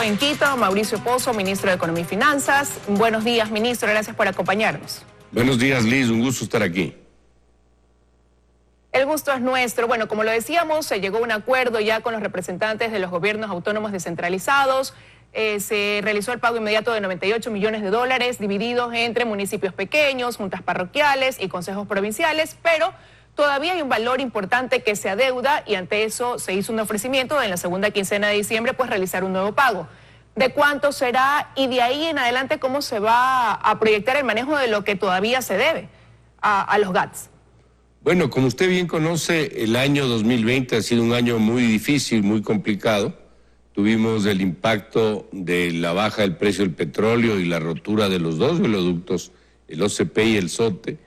en Quito, Mauricio Pozo, ministro de Economía y Finanzas. Buenos días, ministro, gracias por acompañarnos. Buenos días, Liz, un gusto estar aquí. El gusto es nuestro. Bueno, como lo decíamos, se llegó a un acuerdo ya con los representantes de los gobiernos autónomos descentralizados. Se realizó el pago inmediato de 98 millones de dólares divididos entre municipios pequeños, juntas parroquiales y consejos provinciales, pero todavía hay un valor importante que se adeuda y ante eso se hizo un ofrecimiento de en la segunda quincena de diciembre pues realizar un nuevo pago. ¿De cuánto será y de ahí en adelante cómo se va a proyectar el manejo de lo que todavía se debe a los GATS? Bueno, como usted bien conoce, el año 2020 ha sido un año muy difícil, muy complicado. Tuvimos el impacto de la baja del precio del petróleo y la rotura de los dos oleoductos, el OCP y el SOTE,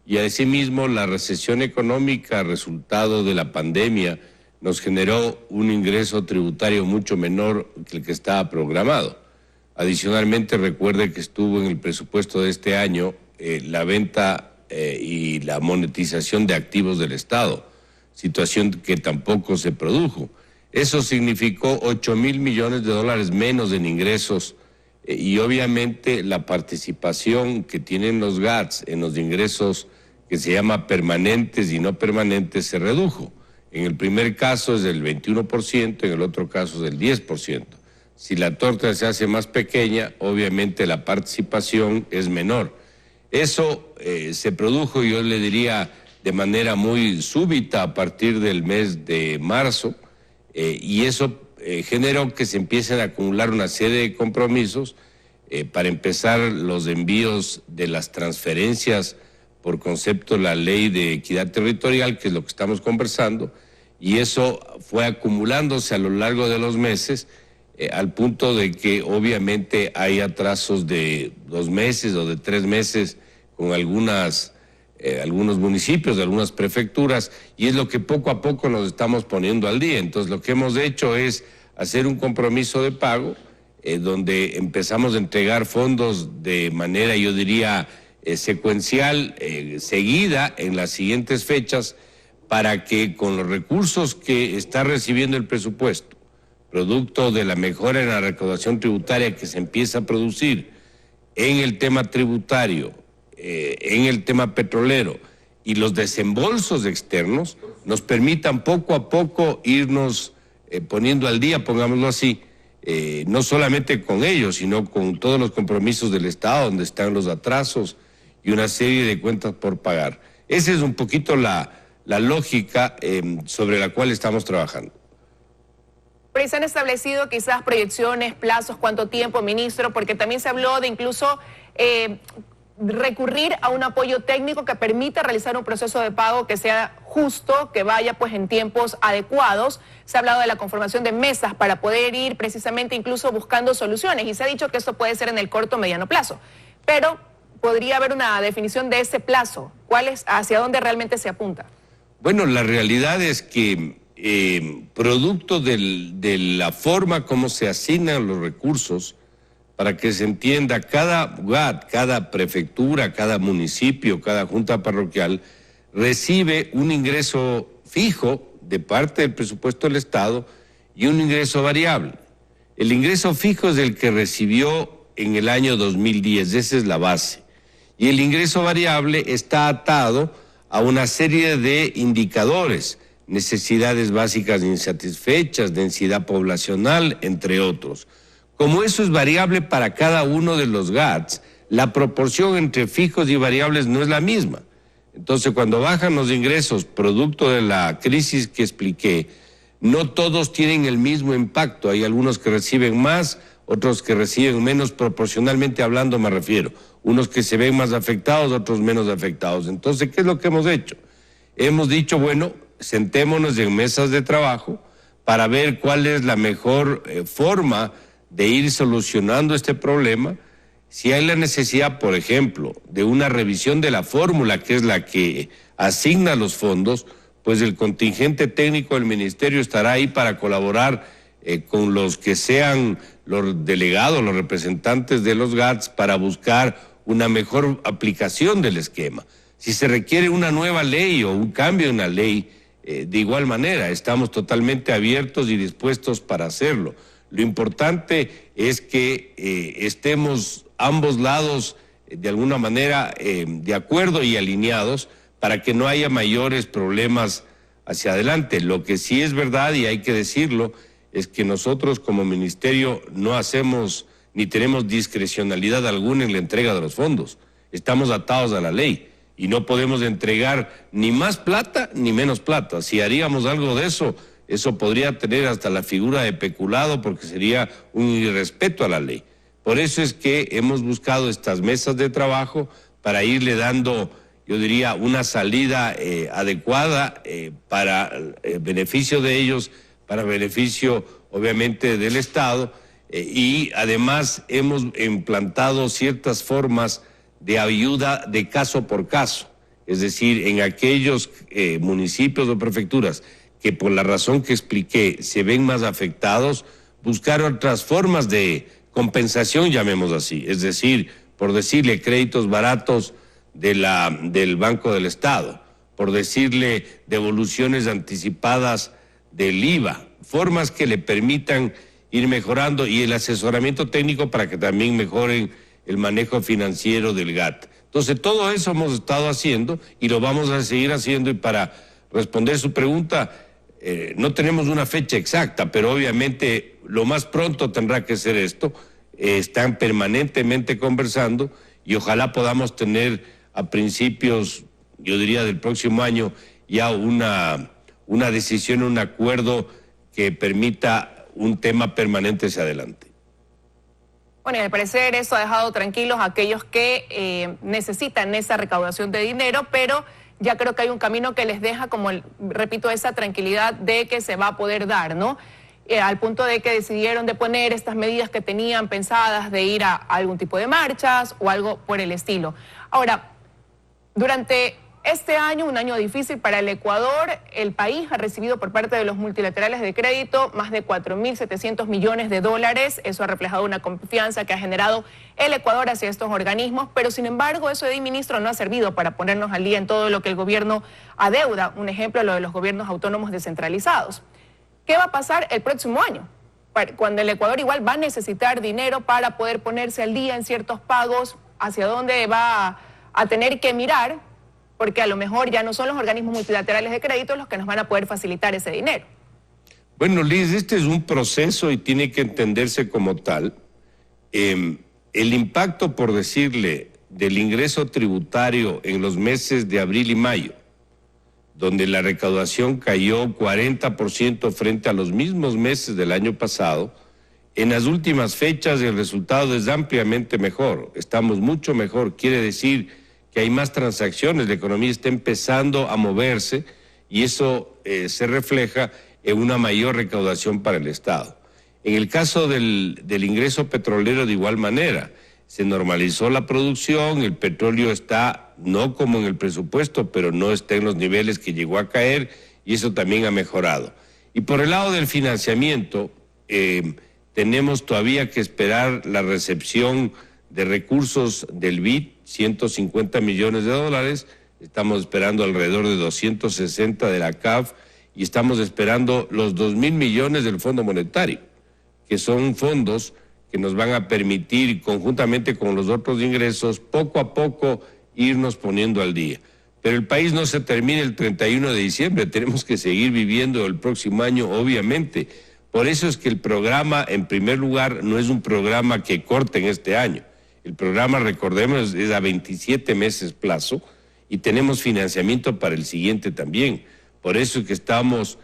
y asimismo la recesión económica resultado de la pandemia nos generó un ingreso tributario mucho menor que el que estaba programado. Adicionalmente, recuerde que estuvo en el presupuesto de este año la venta y la monetización de activos del Estado, situación que tampoco se produjo. Eso significó 8.000 millones de dólares menos en ingresos y obviamente la participación que tienen los GATS en los ingresos que se llama permanentes y no permanentes se redujo. En el primer caso es del 21%, en el otro caso es del 10%. Si la torta se hace más pequeña, obviamente la participación es menor. Eso se produjo, yo le diría, de manera muy súbita a partir del mes de marzo, y eso generó que se empiecen a acumular una serie de compromisos. Para empezar, los envíos de las transferencias por concepto de la ley de equidad territorial, que es lo que estamos conversando, y eso fue acumulándose a lo largo de los meses, al punto de que obviamente hay atrasos de 2 meses o de 3 meses con algunos municipios, de algunas prefecturas, y es lo que poco a poco nos estamos poniendo al día. Entonces lo que hemos hecho es hacer un compromiso de pago, donde empezamos a entregar fondos de manera, yo diría, secuencial, seguida en las siguientes fechas, para que con los recursos que está recibiendo el presupuesto, producto de la mejora en la recaudación tributaria que se empieza a producir en el tema tributario, en el tema petrolero y los desembolsos externos, nos permitan poco a poco irnos poniendo al día, pongámoslo así, no solamente con ellos, sino con todos los compromisos del Estado, donde están los atrasos y una serie de cuentas por pagar. Esa es un poquito la lógica sobre la cual estamos trabajando. Pero se han establecido quizás proyecciones, plazos, cuánto tiempo, ministro, porque también se habló de incluso recurrir a un apoyo técnico que permita realizar un proceso de pago que sea justo, que vaya pues en tiempos adecuados. Se ha hablado de la conformación de mesas para poder ir precisamente incluso buscando soluciones y se ha dicho que esto puede ser en el corto o mediano plazo. Pero podría haber una definición de ese plazo. ¿Cuál es, hacia dónde realmente se apunta? Bueno, la realidad es que producto de la forma como se asignan los recursos, para que se entienda, cada GAT, cada prefectura, cada municipio, cada junta parroquial recibe un ingreso fijo de parte del presupuesto del Estado y un ingreso variable. El ingreso fijo es el que recibió en el año 2010, esa es la base. Y el ingreso variable está atado a una serie de indicadores, necesidades básicas insatisfechas, densidad poblacional, entre otros. Como eso es variable para cada uno de los GATS, la proporción entre fijos y variables no es la misma. Entonces, cuando bajan los ingresos producto de la crisis que expliqué, no todos tienen el mismo impacto. Hay algunos que reciben más, otros que reciben menos, proporcionalmente hablando me refiero. Unos que se ven más afectados, otros menos afectados. Entonces, ¿qué es lo que hemos hecho? Hemos dicho, bueno, sentémonos en mesas de trabajo para ver cuál es la mejor forma de ir solucionando este problema. Si hay la necesidad, por ejemplo, de una revisión de la fórmula, que es la que asigna los fondos, pues el contingente técnico del ministerio estará ahí para colaborar con los que sean los delegados, los representantes de los GATS, para buscar una mejor aplicación del esquema. Si se requiere una nueva ley o un cambio en la ley, de igual manera, estamos totalmente abiertos y dispuestos para hacerlo. Lo importante es que estemos ambos lados de alguna manera de acuerdo y alineados para que no haya mayores problemas hacia adelante. Lo que sí es verdad, y hay que decirlo, es que nosotros como ministerio no hacemos ni tenemos discrecionalidad alguna en la entrega de los fondos. Estamos atados a la ley y no podemos entregar ni más plata ni menos plata. Si haríamos algo de eso, eso podría tener hasta la figura de peculado porque sería un irrespeto a la ley. Por eso es que hemos buscado estas mesas de trabajo para irle dando, yo diría, una salida adecuada para beneficio de ellos, para beneficio obviamente del Estado, y además hemos implantado ciertas formas de ayuda de caso por caso, es decir, en aquellos municipios o prefecturas que por la razón que expliqué se ven más afectados, buscar otras formas de compensación, llamemos así, es decir, por decirle créditos baratos del Banco del Estado, por decirle devoluciones anticipadas del IVA, formas que le permitan ir mejorando y el asesoramiento técnico para que también mejoren el manejo financiero del GAT. Entonces, todo eso hemos estado haciendo y lo vamos a seguir haciendo, y para responder su pregunta, no tenemos una fecha exacta, pero obviamente lo más pronto tendrá que ser esto. Están permanentemente conversando y ojalá podamos tener a principios, yo diría, del próximo año ya una decisión, un acuerdo que permita un tema permanente hacia adelante. Bueno, y al parecer eso ha dejado tranquilos a aquellos que necesitan esa recaudación de dinero, pero ya creo que hay un camino que les deja, como repito, esa tranquilidad de que se va a poder dar, ¿no? Al punto de que decidieron de poner estas medidas que tenían pensadas de ir a algún tipo de marchas o algo por el estilo. Ahora, durante este año, un año difícil para el Ecuador, el país ha recibido por parte de los multilaterales de crédito más de 4.700 millones de dólares. Eso ha reflejado una confianza que ha generado el Ecuador hacia estos organismos, pero sin embargo eso, ministro, no ha servido para ponernos al día en todo lo que el gobierno adeuda. Un ejemplo, lo de los gobiernos autónomos descentralizados. ¿Qué va a pasar el próximo año? Cuando el Ecuador igual va a necesitar dinero para poder ponerse al día en ciertos pagos, ¿hacia dónde va a tener que mirar? Porque a lo mejor ya no son los organismos multilaterales de crédito los que nos van a poder facilitar ese dinero. Bueno, Liz, este es un proceso y tiene que entenderse como tal. El impacto, por decirle, del ingreso tributario en los meses de abril y mayo, donde la recaudación cayó 40% frente a los mismos meses del año pasado, en las últimas fechas el resultado es ampliamente mejor. Estamos mucho mejor, quiere decir que hay más transacciones, la economía está empezando a moverse y eso se refleja en una mayor recaudación para el Estado. En el caso del ingreso petrolero, de igual manera, se normalizó la producción, el petróleo está, no como en el presupuesto, pero no está en los niveles que llegó a caer, y eso también ha mejorado. Y por el lado del financiamiento, tenemos todavía que esperar la recepción de recursos del BID, 150 millones de dólares, estamos esperando alrededor de 260 de la CAF y estamos esperando los 2.000 millones del Fondo Monetario, que son fondos que nos van a permitir, conjuntamente con los otros ingresos, poco a poco irnos poniendo al día. Pero el país no se termina el 31 de diciembre, tenemos que seguir viviendo el próximo año, obviamente. Por eso es que el programa, en primer lugar, no es un programa que corte en este año. El programa, recordemos, es a 27 meses plazo y tenemos financiamiento para el siguiente también. Por eso es que estamos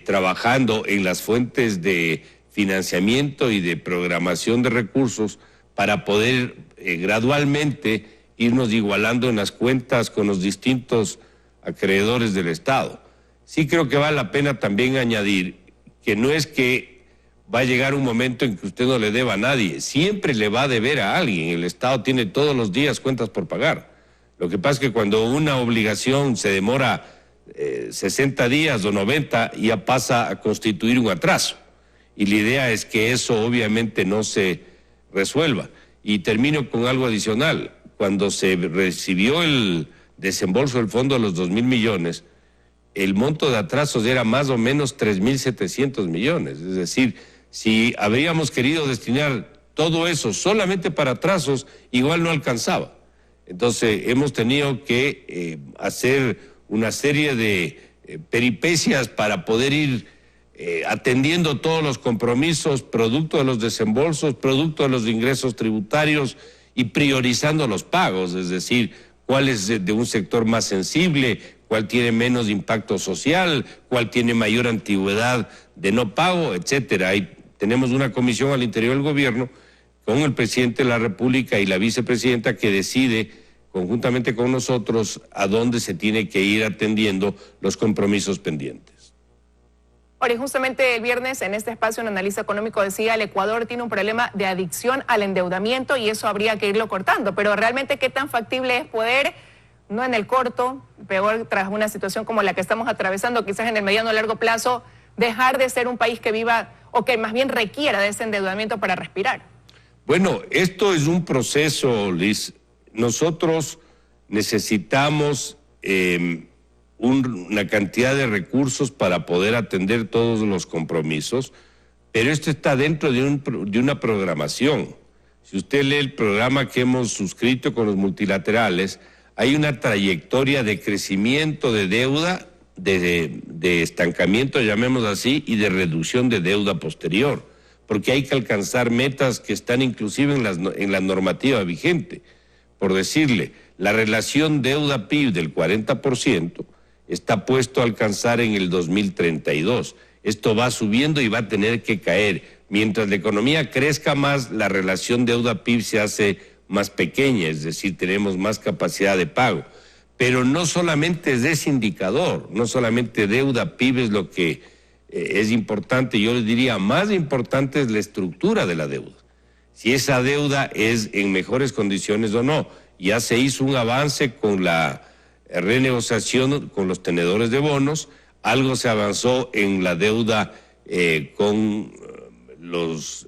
trabajando en las fuentes de financiamiento y de programación de recursos para poder gradualmente irnos igualando en las cuentas con los distintos acreedores del Estado. Sí creo que vale la pena también añadir que no es que va a llegar un momento en que usted no le deba a nadie, siempre le va a deber a alguien. El Estado tiene todos los días cuentas por pagar. Lo que pasa es que cuando una obligación se demora 60 días o 90, ya pasa a constituir un atraso. Y la idea es que eso obviamente no se resuelva. Y termino con algo adicional. Cuando se recibió el desembolso del fondo de los 2.000 millones, el monto de atrasos era más o menos 3.700 millones. Es decir, Si habríamos querido destinar todo eso solamente para atrasos, igual no alcanzaba. Entonces hemos tenido que hacer una serie de peripecias para poder ir atendiendo todos los compromisos, producto de los desembolsos, producto de los ingresos tributarios y priorizando los pagos, es decir, cuál es de un sector más sensible, cuál tiene menos impacto social, cuál tiene mayor antigüedad de no pago, etcétera. Tenemos una comisión al interior del gobierno con el presidente de la República y la vicepresidenta que decide conjuntamente con nosotros a dónde se tiene que ir atendiendo los compromisos pendientes. Ahora, y justamente el viernes en este espacio un analista económico decía el Ecuador tiene un problema de adicción al endeudamiento y eso habría que irlo cortando, pero realmente qué tan factible es poder, no en el corto, peor tras una situación como la que estamos atravesando, quizás en el mediano o largo plazo, dejar de ser un país que viva o que más bien requiera de ese endeudamiento para respirar? Bueno, esto es un proceso, Liz. Nosotros necesitamos una cantidad de recursos para poder atender todos los compromisos, pero esto está dentro de una programación. Si usted lee el programa que hemos suscrito con los multilaterales, hay una trayectoria de crecimiento de deuda, de estancamiento, llamémoslo así, y de reducción de deuda posterior, porque hay que alcanzar metas que están inclusive en la normativa vigente. Por decirle, la relación deuda-PIB del 40% está puesto a alcanzar en el 2032. Esto va subiendo y va a tener que caer. Mientras la economía crezca más, la relación deuda-PIB se hace más pequeña, es decir, tenemos más capacidad de pago. Pero no solamente es ese indicador, no solamente deuda-PIB es lo que es importante, yo les diría, más importante es la estructura de la deuda. Si esa deuda es en mejores condiciones o no. Ya se hizo un avance con la renegociación con los tenedores de bonos, algo se avanzó en la deuda con los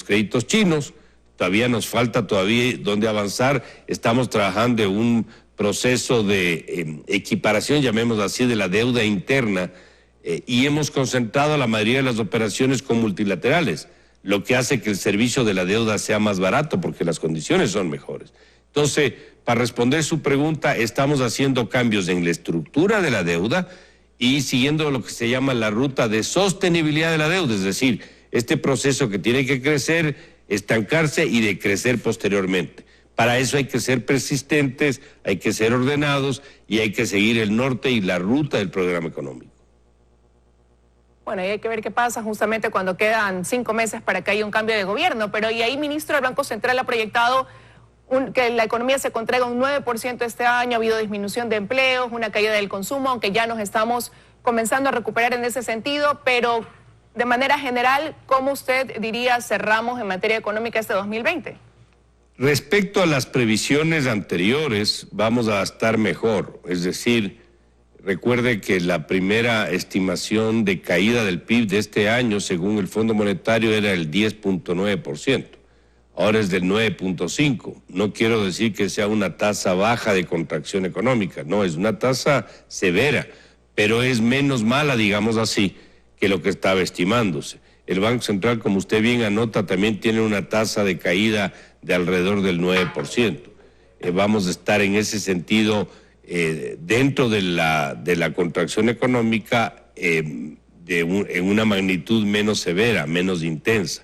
créditos chinos, todavía nos falta dónde avanzar, estamos trabajando en un proceso de equiparación, llamémoslo así, de la deuda interna y hemos concentrado la mayoría de las operaciones con multilaterales, lo que hace que el servicio de la deuda sea más barato porque las condiciones son mejores. Entonces, para responder su pregunta, estamos haciendo cambios en la estructura de la deuda y siguiendo lo que se llama la ruta de sostenibilidad de la deuda, es decir, este proceso que tiene que crecer, estancarse y de crecer posteriormente. Para eso hay que ser persistentes, hay que ser ordenados y hay que seguir el norte y la ruta del programa económico. Bueno, y hay que ver qué pasa justamente cuando quedan 5 meses para que haya un cambio de gobierno, pero y ahí, ministro, el Banco Central ha proyectado que la economía se contraiga un 9% este año, ha habido disminución de empleos, una caída del consumo, aunque ya nos estamos comenzando a recuperar en ese sentido, pero de manera general, ¿cómo usted diría cerramos en materia económica este 2020? Respecto a las previsiones anteriores, vamos a estar mejor, es decir, recuerde que la primera estimación de caída del PIB de este año, según el Fondo Monetario, era el 10.9%. Ahora es del 9.5%. No quiero decir que sea una tasa baja de contracción económica, no, es una tasa severa, pero es menos mala, digamos así, que lo que estaba estimándose. El Banco Central, como usted bien anota, también tiene una tasa de caída de alrededor del 9%. Vamos a estar en ese sentido dentro de la contracción económica en una magnitud menos severa, menos intensa.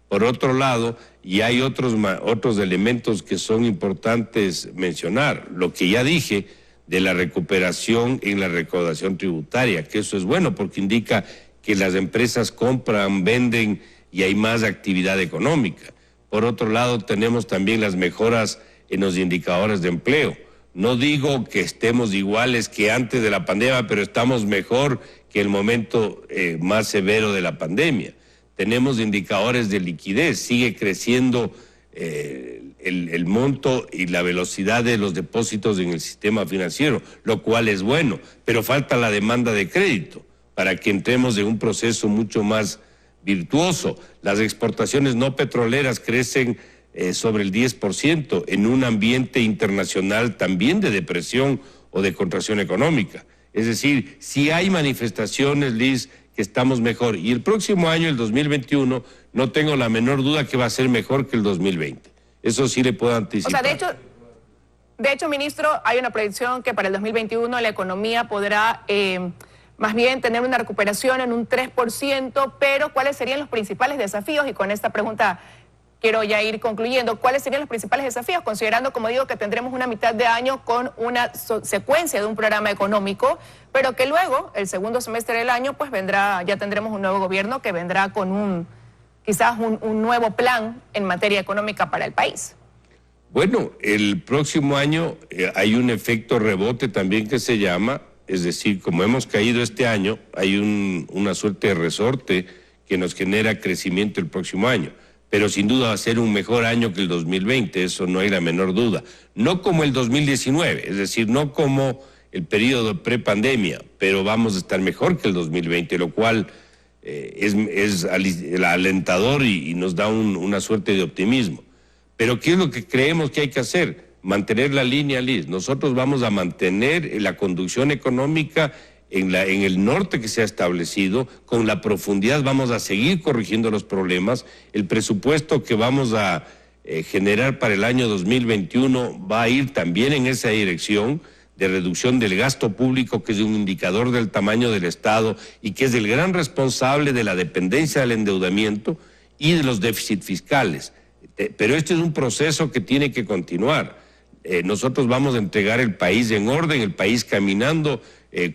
Por otro lado, y hay otros elementos que son importantes mencionar. Lo que ya dije de la recuperación en la recaudación tributaria, que eso es bueno porque indica que las empresas compran, venden y hay más actividad económica. Por otro lado, tenemos también las mejoras en los indicadores de empleo. No digo que estemos iguales que antes de la pandemia, pero estamos mejor que el momento más severo de la pandemia. Tenemos indicadores de liquidez, sigue creciendo el monto y la velocidad de los depósitos en el sistema financiero, lo cual es bueno, pero falta la demanda de crédito para que entremos en un proceso mucho más virtuoso. Las exportaciones no petroleras crecen sobre el 10% en un ambiente internacional también de depresión o de contracción económica. Es decir, si hay manifestaciones, Liz, que estamos mejor. Y el próximo año, el 2021, no tengo la menor duda que va a ser mejor que el 2020. Eso sí le puedo anticipar. O sea, de hecho, ministro, hay una proyección que para el 2021 la economía podrá más bien tener una recuperación en un 3%, pero ¿cuáles serían los principales desafíos? Y con esta pregunta quiero ya ir concluyendo. ¿Cuáles serían los principales desafíos? Considerando, como digo, que tendremos una mitad de año con una secuencia de un programa económico, pero que luego, el segundo semestre del año, pues vendrá, ya tendremos un nuevo gobierno que vendrá con quizás un nuevo plan en materia económica para el país. Bueno, el próximo año hay un efecto rebote también que se llama, es decir, como hemos caído este año, hay una suerte de resorte que nos genera crecimiento el próximo año. Pero sin duda va a ser un mejor año que el 2020, eso no hay la menor duda. No como el 2019, es decir, no como el periodo prepandemia, pero vamos a estar mejor que el 2020, lo cual es alentador y nos da una suerte de optimismo. Pero ¿qué es lo que creemos que hay que hacer? Mantener la línea, Liz. Nosotros vamos a mantener la conducción económica en el norte que se ha establecido, con la profundidad vamos a seguir corrigiendo los problemas. El presupuesto que vamos a generar para el año 2021 va a ir también en esa dirección de reducción del gasto público, que es un indicador del tamaño del Estado y que es el gran responsable de la dependencia del endeudamiento y de los déficits fiscales. Pero este es un proceso que tiene que continuar. Nosotros vamos a entregar el país en orden, el país caminando,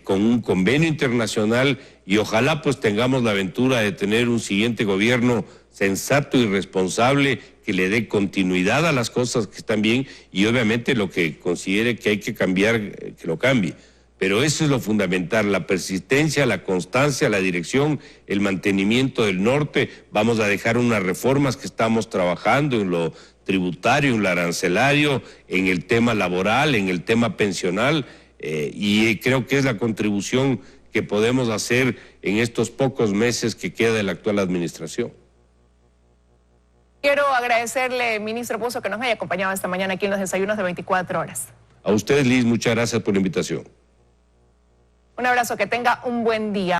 con un convenio internacional, y ojalá pues tengamos la aventura de tener un siguiente gobierno sensato y responsable que le dé continuidad a las cosas que están bien, y obviamente lo que considere que hay que cambiar, que lo cambie. Pero eso es lo fundamental, la persistencia, la constancia, la dirección, el mantenimiento del norte. Vamos a dejar unas reformas que estamos trabajando en lo tributario, en lo arancelario, en el tema laboral, en el tema pensional, y creo que es la contribución que podemos hacer en estos pocos meses que queda de la actual administración. Quiero agradecerle, ministro Pozo, que nos haya acompañado esta mañana aquí en los desayunos de 24 horas. A usted, Liz, muchas gracias por la invitación. Un abrazo, que tenga un buen día.